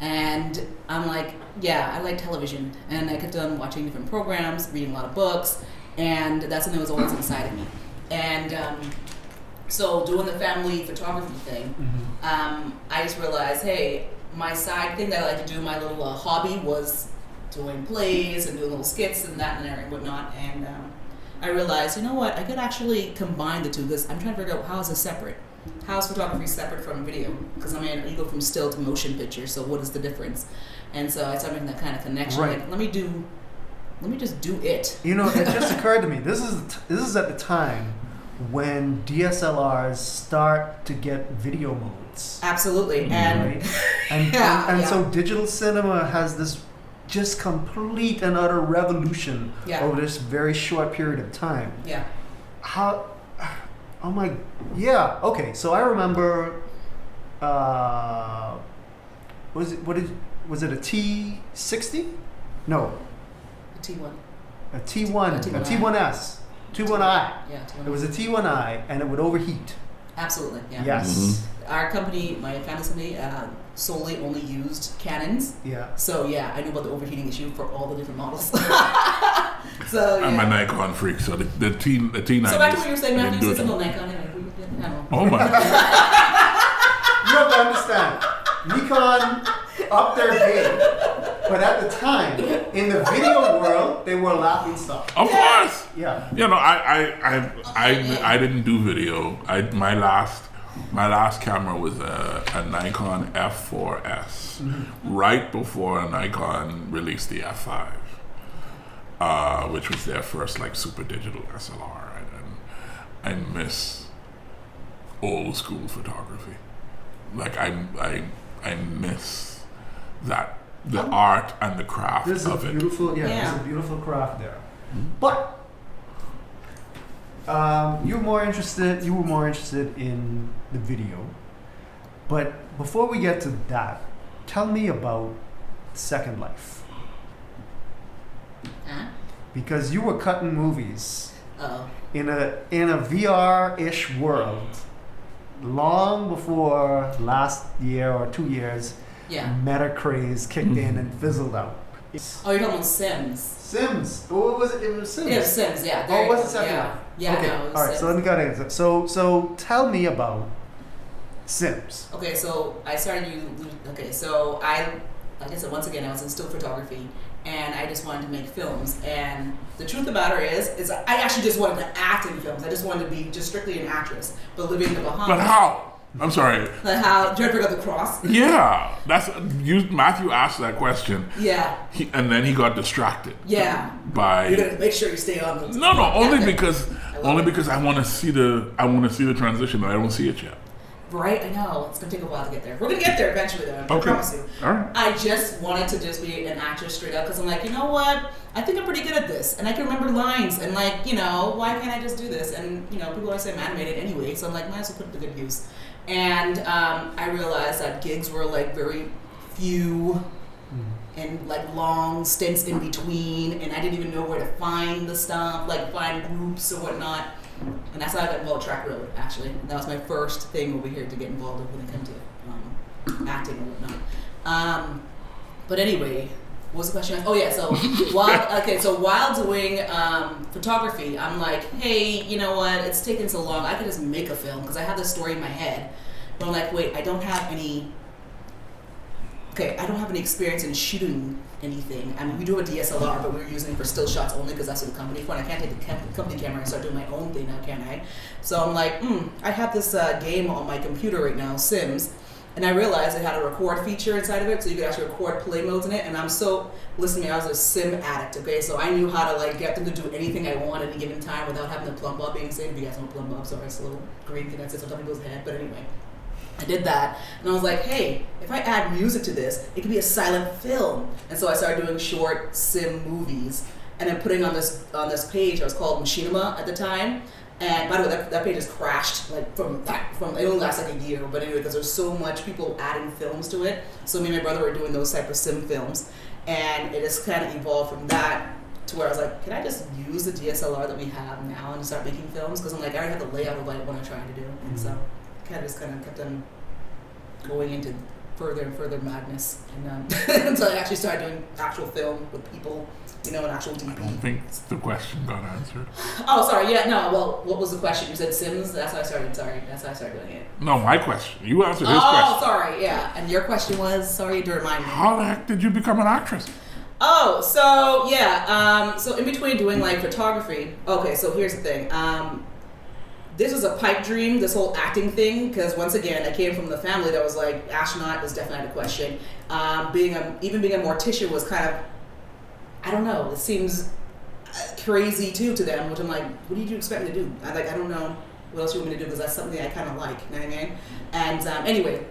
And I'm like, yeah, I like television. And I kept on watching different programs, reading a lot of books, and that's something that was always inside of me. And so doing the family photography thing, I just realized, hey, my side thing that I like to do, my little hobby was doing plays and doing little skits and that and whatnot. And I realized, you know what, I could actually combine the two because I'm trying to figure out how is it separate? How is photography separate from video? Because I mean, you go from still to motion picture, so what is the difference? And so I started making that kind of connection. Right. Like, let me just do it. You know, it just occurred to me. This is at the time when DSLRs start to get video modes. Absolutely. And Right? And so digital cinema has this just complete and utter revolution over this very short period of time. Yeah. How? Oh my! Yeah. Okay. So I remember. Was it a T60? No. T1. A T1. A T1S. T1i. Yeah. T1. It was a T1i, and it would overheat. Absolutely. Yeah. Yes. Our company, my family's company, solely only used Canons. Yeah. So yeah, I knew about the overheating issue for all the different models. So yeah. I'm a Nikon freak, so the T90. So back to what you were saying, I Matthew, didn't you do said it. something Nikon anyway. Oh my! You have to understand, Nikon upped their game, but at the time, in the video world, they were a laughing stock. Of course. Yeah. You know, I didn't do video. My last camera was a Nikon F4S, right before Nikon released the F5, which was their first like super digital SLR, and I miss old school photography. Like I miss that the art and the craft There's of a it. beautiful, there's a beautiful craft there. But you were more interested in the video. But before we get to that, tell me about Second Life. Huh? Because you were cutting movies Oh. in a VR-ish world long before last year or 2 years. Yeah. Meta craze kicked in and fizzled out. Oh, you're talking about Sims. Sims. Oh, what was it? It was Sims. It was Sims, yeah. Oh, was it Second Yeah. Life? Yeah, Okay. no, it was All right. Sims. So let me get into it. So tell me about Sims. Okay, so I started so like I said, once again, I was in still photography, and I just wanted to make films. And the truth about it is I actually just wanted to act in films. I just wanted to be just strictly an actress, but living in the Bahamas. But how? I'm sorry. Like how trying to pick up the cross. Yeah, Matthew asked that question. Yeah. And then he got distracted. Yeah. By you gotta make sure you stay on those. No, only because I want to see the transition, but I don't see it yet. Right, I know. It's gonna take a while to get there. We're gonna get there eventually, though. I promise you. All right. I just wanted to just be an actress straight up because I'm like, you know what? I think I'm pretty good at this, and I can remember lines, and like, you know, why can't I just do this? And you know, people always say I'm animated anyway, so I'm like, might as well put it to good use. And I realized that gigs were like very few and like long stints in between, and I didn't even know where to find the stuff, like find groups or whatnot. And that's how I got involved with track road, actually. And that was my first thing over here to get involved with when it came to acting and whatnot. But anyway, what was the question? Oh yeah, so while doing photography, I'm like, hey, you know what? It's taken so long. I could just make a film because I have this story in my head. But I'm like, wait, I don't have any experience in shooting anything. I mean, we do have a DSLR, but we were using it for still shots only because that's what the company for. And I can't take the company camera and start doing my own thing now, can I? So I'm like, I have this game on my computer right now, Sims, and I realized it had a record feature inside of it, so you could actually record play modes in it. And listen to me, I was a sim addict, okay? So I knew how to like get them to do anything I want at any given time without having the plumb bob being saved. If you guys know plumb bob, sorry, it's a little green thing that sits on top of people's head, but anyway. I did that, and I was like, hey, if I add music to this, it could be a silent film. And so I started doing short sim movies, and then putting on this page. I was called Machinima at the time. And by the way, that page has crashed like from it only lasts like a year, but anyway, because there's so much people adding films to it. So me and my brother were doing those type of sim films, and it just kind of evolved from that to where I was like, can I just use the DSLR that we have now and start making films? Because I'm like, I already have the layout of like what I'm trying to do, and so. Kind of kept on going into further and further madness, and until I actually started doing actual film with people, you know, an actual DP. I don't think the question got answered. Oh, sorry. Yeah, no. Well, what was the question? You said Sims. That's how I started. Sorry, that's how I started doing it. No, my question. You answered his question. Oh, sorry. Yeah, and your question was, sorry to remind me. How the heck did you become an actress? Oh, so yeah. So in between doing like photography. Okay, so here's the thing. This was a pipe dream, this whole acting thing, because once again, I came from the family that was like, astronaut is definitely out of question. Being a mortician was kind of, I don't know, it seems crazy too to them, which I'm like, what did you expect me to do? I don't know what else you want me to do, because that's something I kind of like, you know what I mean? And anyway,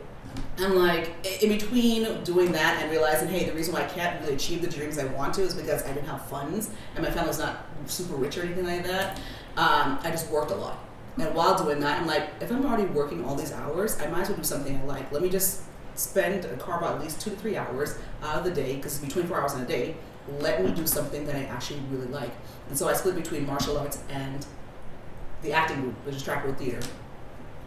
I'm like, in between doing that and realizing, hey, the reason why I can't really achieve the dreams I want to is because I didn't have funds, and my family's not super rich or anything like that. I just worked a lot. And while doing that, I'm like, if I'm already working all these hours, I might as well do something I like. Let me just carve out at least 2 to 3 hours out of the day, because it's between 4 hours in a day. Let me do something that I actually really like. And so I split between martial arts and the acting group, which is Track Road Theater,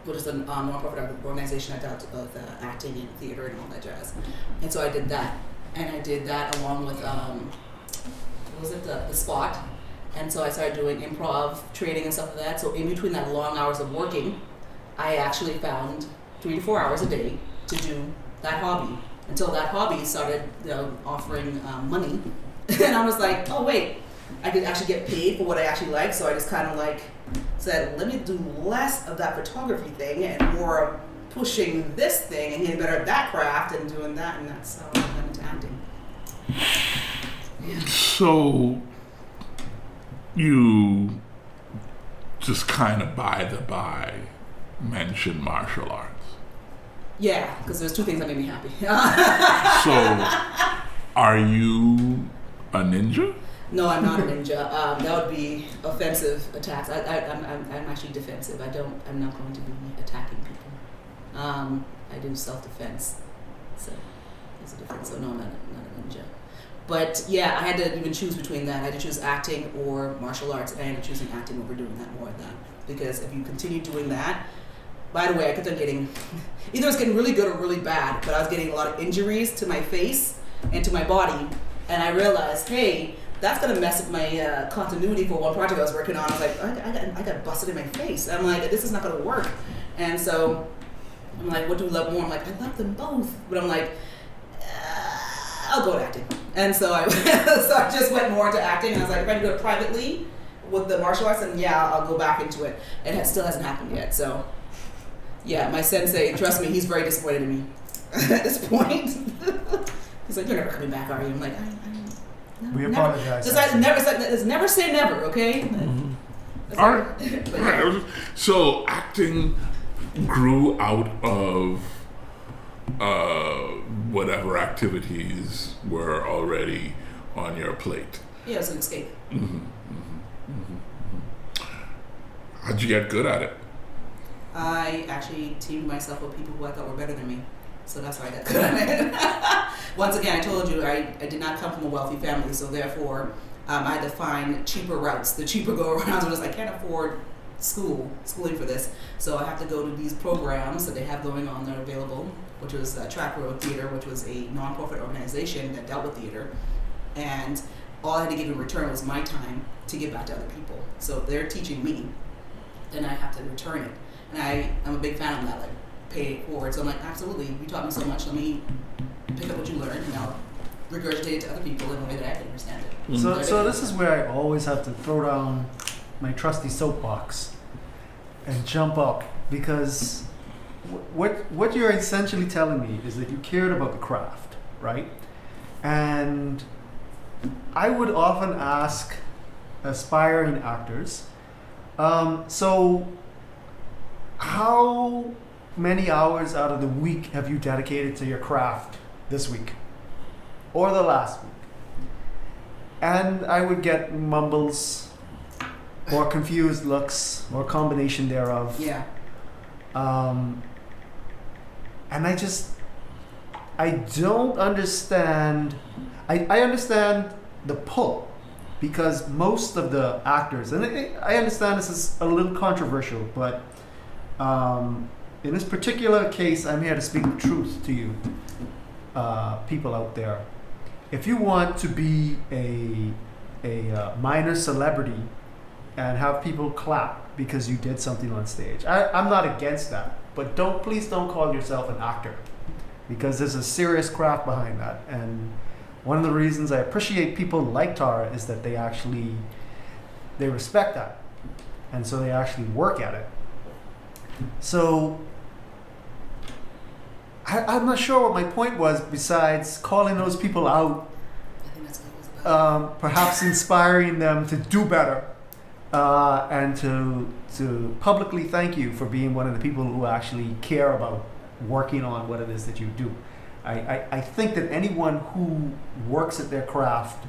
which is a non-profit organization that dealt with acting and theater and all that jazz. And so I did that. And I did that along with, the Spot. And so I started doing improv training and stuff like that. So in between that long hours of working, I actually found 3 to 4 hours a day to do that hobby. Until that hobby started, offering money. And I was like, oh wait, I could actually get paid for what I actually like. So I just kind of like said, let me do less of that photography thing and more of pushing this thing and getting better at that craft and doing that. And that's how I got into acting. Yeah. So you just kind of by the by mentioned martial arts. Yeah, because there's 2 things that made me happy. So, are you a ninja? No, I'm not a ninja. That would be offensive attacks. I'm actually defensive. I'm not going to be attacking people. I do self-defense. So there's a difference. So no, I'm not a ninja. But yeah, I had to even choose between that. I had to choose acting or martial arts, and I ended up choosing acting over doing that more than that. Because if you continue doing that, by the way, I kept on getting, either I was getting really good or really bad, but I was getting a lot of injuries to my face and to my body, and I realized, hey, that's gonna mess up my continuity for one project I was working on. I was like, I got busted in my face. I'm like, this is not gonna work. And so I'm like, what do you love more? I'm like, I love them both, but I'm like, I'll go to acting. And so I just went more into acting, and I was like, if I can do it privately with the martial arts, then yeah, I'll go back into it. And it still hasn't happened yet, so Yeah, my sensei, trust me, he's very disappointed in me at this point. He's like, "You're never coming back, are you?" I'm like, We never. apologize. Just never say never, okay? Mm-hmm. All right. But All yeah. right. So acting grew out of whatever activities were already on your plate. Yeah, it was an escape. How'd you get good at it? I actually teamed myself with people who I thought were better than me. So that's why I got good at it. Once again, I told you, I did not come from a wealthy family, so therefore I had to find cheaper routes, the cheaper go-arounds. I was like, I can't afford schooling for this, so I have to go to these programs that they have going on that are available, which was Track Road Theater, which was a non-profit organization that dealt with theater. And all I had to give in return was my time to give back to other people. So if they're teaching me, then I have to return it. And I'm a big fan of that, like pay it forward. So I'm like, absolutely, you taught me so much, let me pick up what you learned and I'll regurgitate it to other people in a way that I can understand it. Mm-hmm. So this is where I always have to throw down my trusty soapbox and jump up, because what you're essentially telling me is that you cared about the craft, right? And I would often ask aspiring actors, so how many hours out of the week have you dedicated to your craft this week or the last week? And I would get mumbles or confused looks or combination thereof. Yeah. And I don't understand. I understand the pull, because most of the actors, and I understand this is a little controversial, but in this particular case, I'm here to speak the truth to you, people out there. If you want to be a minor celebrity and have people clap because you did something on stage, I'm not against that. But please don't call yourself an actor, because there's a serious craft behind that. And one of the reasons I appreciate people like Tara is that they respect that, and so they actually work at it. So I'm not sure what my point was, besides calling those people out, I think that's what it was about. perhaps inspiring them to do better, and to publicly thank you for being one of the people who actually care about working on what it is that you do. I think that anyone who works at their craft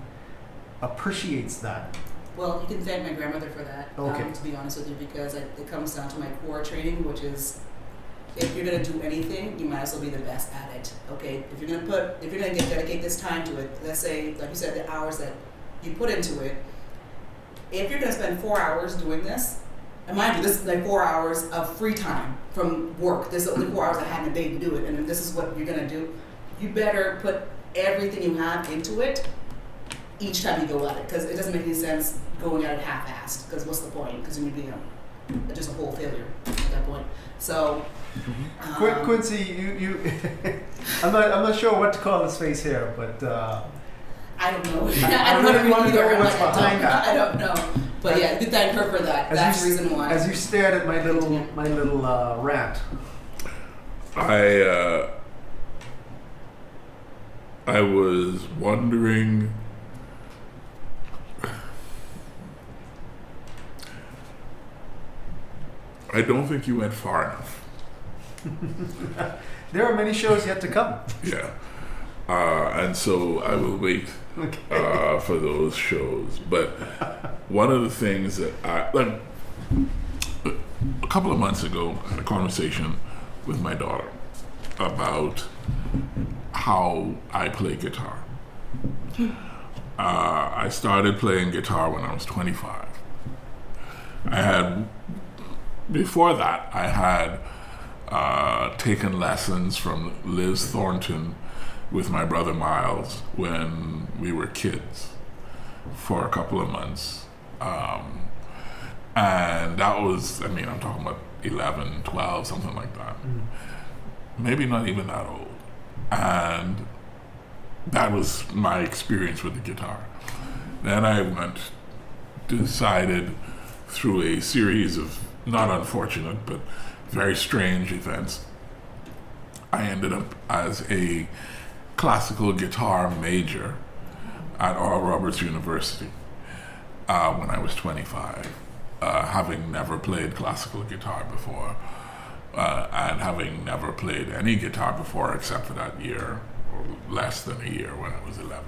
appreciates that. Well, you can thank my grandmother for that, Okay. to be honest with you, because it comes down to my core training, which is, if you're gonna do anything, you might as well be the best at it. Okay, if you're gonna dedicate this time to it, let's say, like you said, the hours that you put into it. If you're gonna spend 4 hours doing this, and mind you, this is like 4 hours of free time from work. This is only 4 hours I had in a day to do it, and if this is what you're gonna do, you better put everything you have into it each time you go at it, because it doesn't make any sense going at it half-assed. Because what's the point? Because you'd be just a whole failure at that point. So, Quincy, you I'm not sure what to call his face here, but I don't know. I don't know really want to know what's I'm like, behind that. I don't know. But yeah, you thank her for that. That's the reason why. As you stared at my little rant, I was wondering. I don't think you went far enough. there are many shows yet to come. Yeah. And so I will wait for those shows. But one of the things that a couple of months ago, I had a conversation with my daughter about how I play guitar. I started playing guitar when I was 25. Before that, I had taken lessons from Liz Thornton with my brother Miles when we were kids for a couple of months. And that was, I'm talking about 11, 12, something like that. Maybe not even that old. And that was my experience with the guitar. Then I decided through a series of not unfortunate but very strange events, I ended up as a classical guitar major at Oral Roberts University when I was 25, having never played classical guitar before, and having never played any guitar before except for that year, or less than a year when I was 11.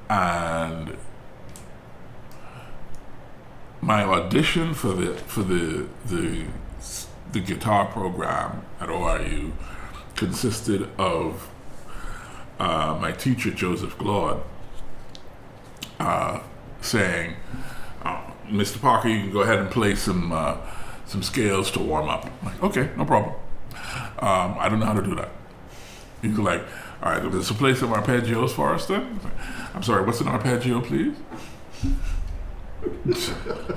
And my audition for the guitar program at ORU consisted of my teacher Joseph Glaude saying, "Mr. Parker, you can go ahead and play some scales to warm up." I'm like, okay, no problem. I don't know how to do that. He's like, "All right, let's play some arpeggios for us then." I'm sorry, what's an arpeggio, please?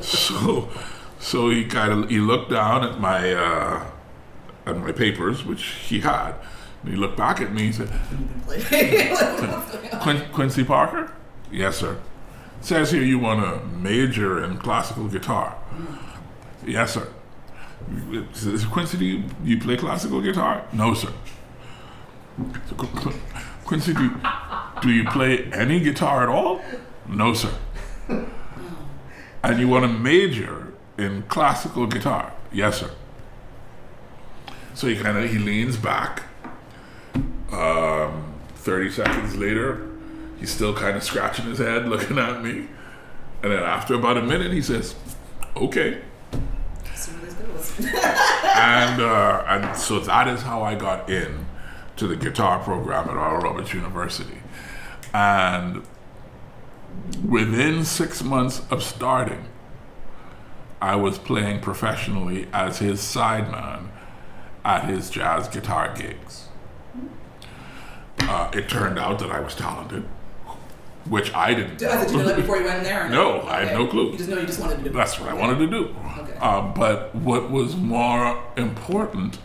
So he looked down at my papers, which he had, and he looked back at me and said, "Quincy Parker?" "Yes, sir." "Says here you want to major in classical guitar." "Yes, sir." Says, "Quincy, do you play classical guitar?" "No, sir." "Quincy, do you play any guitar at all?" "No, sir." "And you want to major in classical guitar?" "Yes, sir." So he leans back. 30 seconds later, he's still kind of scratching his head, looking at me. And then after about a minute, he says, "Okay." And so that is how I got in to the guitar program at Oral Roberts University. And within 6 months of starting, I was playing professionally as his sideman at his jazz guitar gigs. It turned out that I was talented, which I didn't. Did you know that before you went in there? No, I had no clue. You just wanted to do it. That's what I wanted to do. Okay. But what was more important,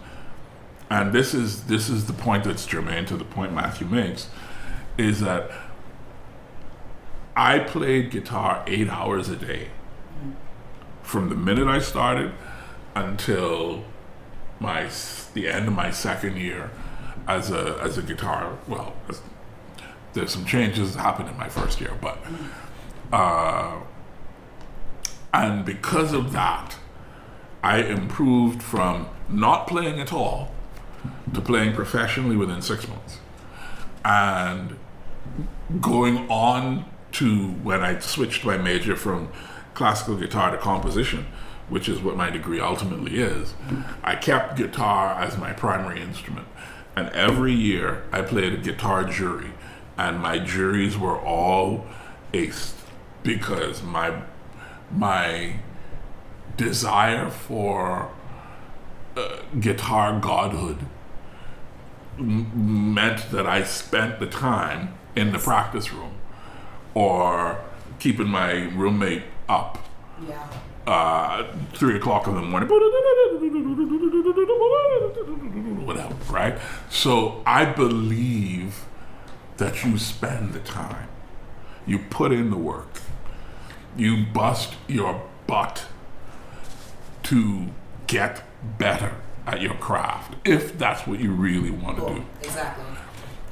and this is the point that's germane to the point Matthew makes, is that I played guitar 8 hours a day from the minute I started until the end of my second year as a guitar. Well, there's some changes that happened in my first year, but and because of that, I improved from not playing at all to playing professionally within 6 months, and going on to when I switched my major from classical guitar to composition, which is what my degree ultimately is. I kept guitar as my primary instrument, and every year I played a guitar jury, and my juries were all aced because my desire for guitar godhood meant that I spent the time in the practice room or keeping my roommate up. Yeah. 3 o'clock in the morning, whatever, right? So I believe that you spend the time, you put in the work, you bust your butt to get better at your craft, if that's what you really want to do. Exactly.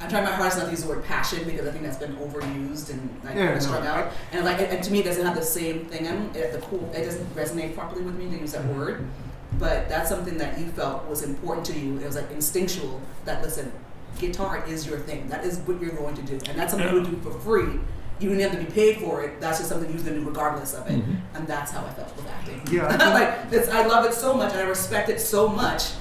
I'm trying my hardest not to use the word passion because I think that's been overused and struck out. And and to me, it doesn't have the same thing. It doesn't resonate properly with me to use that word. But that's something that you felt was important to you. It was like instinctual. That listen, guitar is your thing. That is what you're going to do, and that's something you would do for free. You didn't have to be paid for it. That's just something you was going to do regardless of it. And that's how I felt with acting. Yeah, I love it so much, and I respect it so much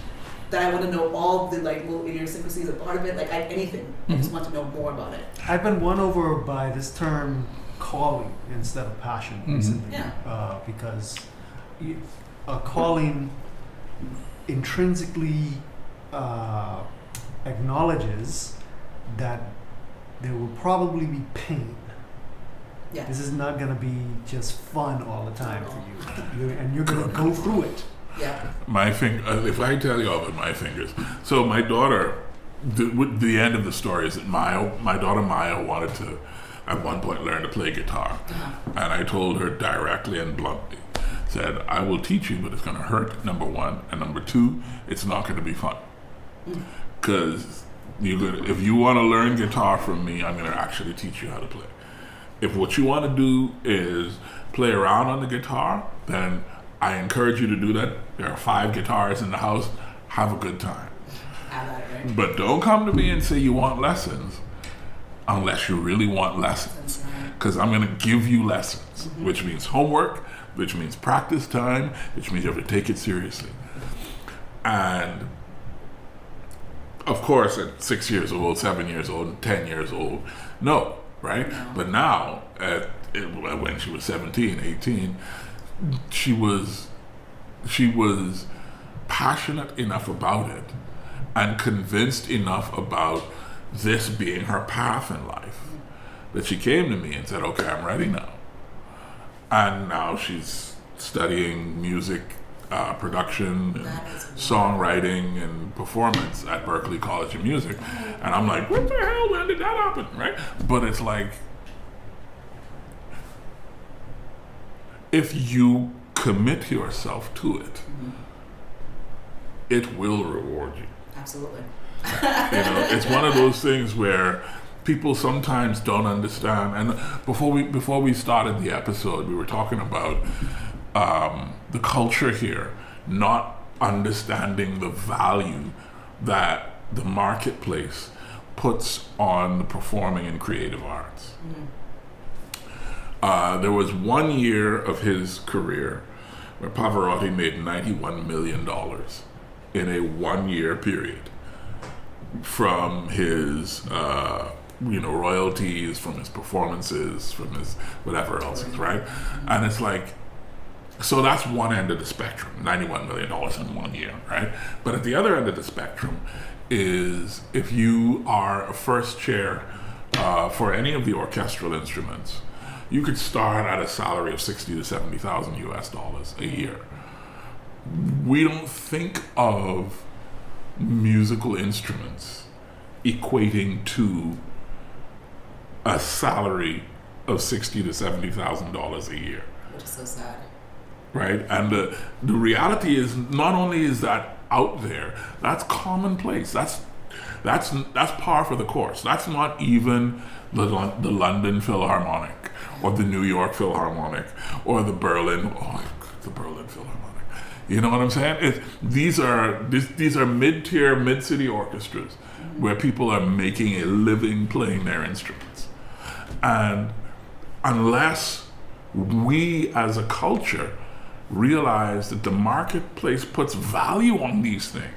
that I want to know all the little idiosyncrasies of part of it, anything. I just want to know more about it. I've been won over by this term calling instead of passion recently. Yeah. Because a calling intrinsically acknowledges that there will probably be pain. Yeah. This is not going to be just fun all the time for you. And you're going to go through it. Yeah. If I tell you about my fingers. So my daughter, the end of the story is that my daughter Maya wanted to, at one point, learn to play guitar. And I told her directly and bluntly, said, I will teach you, but it's going to hurt, number one. And number two, it's not going to be fun. Because if you want to learn guitar from me, I'm going to actually teach you how to play. If what you want to do is play around on the guitar, then I encourage you to do that. There are 5 guitars in the house. Have a good time. Right. But don't come to me and say you want lessons unless you really want lessons. Because I'm going to give you lessons, which means homework, which means practice time, which means you have to take it seriously. And of course, at 6 years old, 7 years old, 10 years old, no, right? No. But now, when she was 17, 18, she was passionate enough about it and convinced enough about this being her path in life that she came to me and said, okay, I'm ready now. And now she's studying music production and songwriting and performance at Berklee College of Music. And I'm like, what the hell, when did that happen, right? But it's like, if you commit yourself to it, it will reward you. Absolutely. It's one of those things where people sometimes don't understand. And before we started the episode, we were talking about the culture here not understanding the value that the marketplace puts on the performing and creative arts. There was 1 year of his career where Pavarotti made $91 million in a 1 year period from his royalties, from his performances, from his whatever else, right? And it's like, so that's one end of the spectrum, $91 million in 1 year, right? But at the other end of the spectrum is if you are a first chair for any of the orchestral instruments, you could start at a salary of $60,000 to $70,000 US dollars a year. We don't think of musical instruments equating to a salary of $60,000 to $70,000 a year. Which is so sad. Right? And the reality is, not only is that out there, that's commonplace. That's par for the course. That's not even the London Philharmonic or the New York Philharmonic or the Berlin Philharmonic. You know what I'm saying? These are mid-tier, mid-city orchestras where people are making a living playing their instruments. And unless we as a culture realize that the marketplace puts value on these things,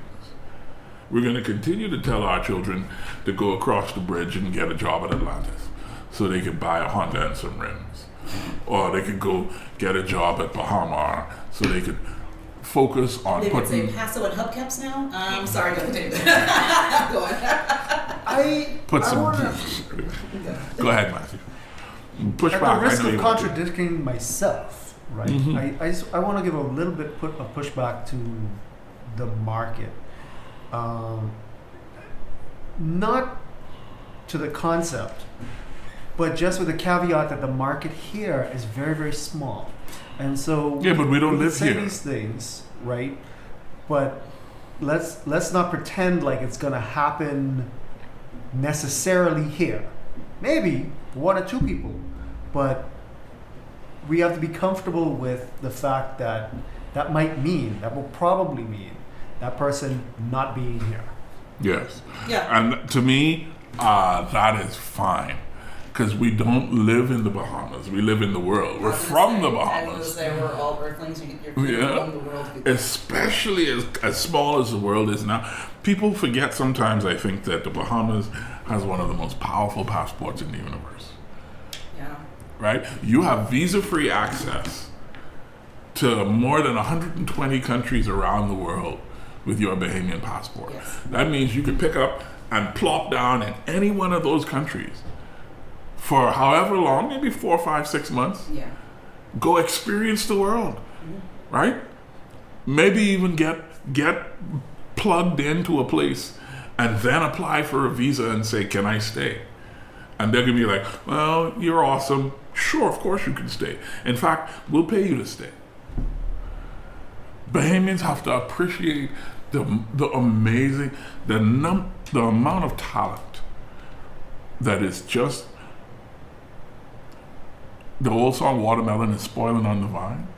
we're going to continue to tell our children to go across the bridge and get a job at Atlantis so they can buy a Honda and some rims. Or they could go get a job at Bahamar so they could focus on they putting... They would say Paso and hubcaps now? I'm sorry, go continue. Go on. Go ahead, Matthew. Push at back. the risk of contradicting myself, right? I want to give a little bit a pushback to the market. Not to the concept, but just with the caveat that the market here is very, very small. And so but we don't live say here. These things, right? But let's not pretend like it's going to happen necessarily here. Maybe 1 or 2 people, but we have to be comfortable with the fact that that will probably mean that person not being here. Yes. Yeah. And to me, that is fine. Because we don't live in the Bahamas. We live in the world. We're from the Bahamas. We're all earthlings. You're from the world. Especially as small as the world is now. People forget sometimes, I think, that the Bahamas has one of the most powerful passports in the universe. Yeah. Right? You have visa-free access to more than 120 countries around the world with your Bahamian passport. Yes. That means you can pick up and plop down in any one of those countries for however long, maybe 4, 5, 6 months. Yeah. Go experience the world, right? Maybe even get plugged into a place and then apply for a visa and say, can I stay? And they're gonna be like, well, you're awesome. Sure, of course you can stay. In fact, we'll pay you to stay. Bahamians have to appreciate the amazing, the amount of talent that is just, the old song Watermelon is Spoiling on the Vine,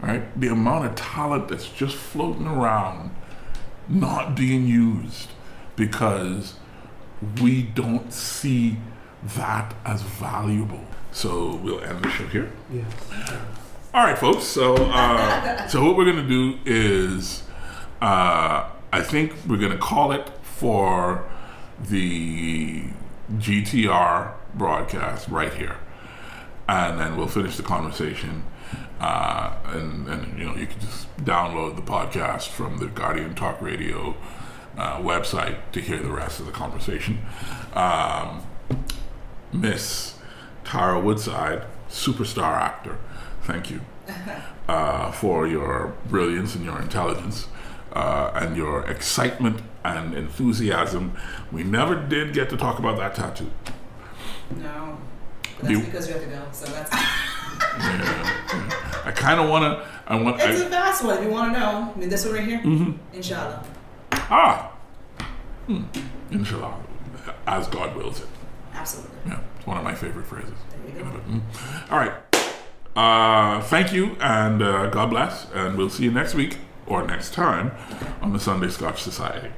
right? The amount of talent that's just floating around, not being used because we don't see that as valuable. So we'll end the show here. Yes. All right, folks. So what we're gonna do is, I think we're gonna call it for the GTR broadcast right here, and then we'll finish the conversation. And you know, you can just download the podcast from the Guardian Talk Radio website to hear the rest of the conversation. Miss Tara Woodside, superstar actor, thank you for your brilliance and your intelligence and your excitement and enthusiasm. We never did get to talk about that tattoo. No, but that's because you have to go. So that's. I kind of want to. It's a fast one if you want to know. I mean, this one right here. Mm-hmm. Inshallah. Inshallah, as God wills it. Absolutely. Yeah, it's one of my favorite phrases. There you go. All right. Thank you, and God bless, and we'll see you next week or next time on the Sunday Scotch Society.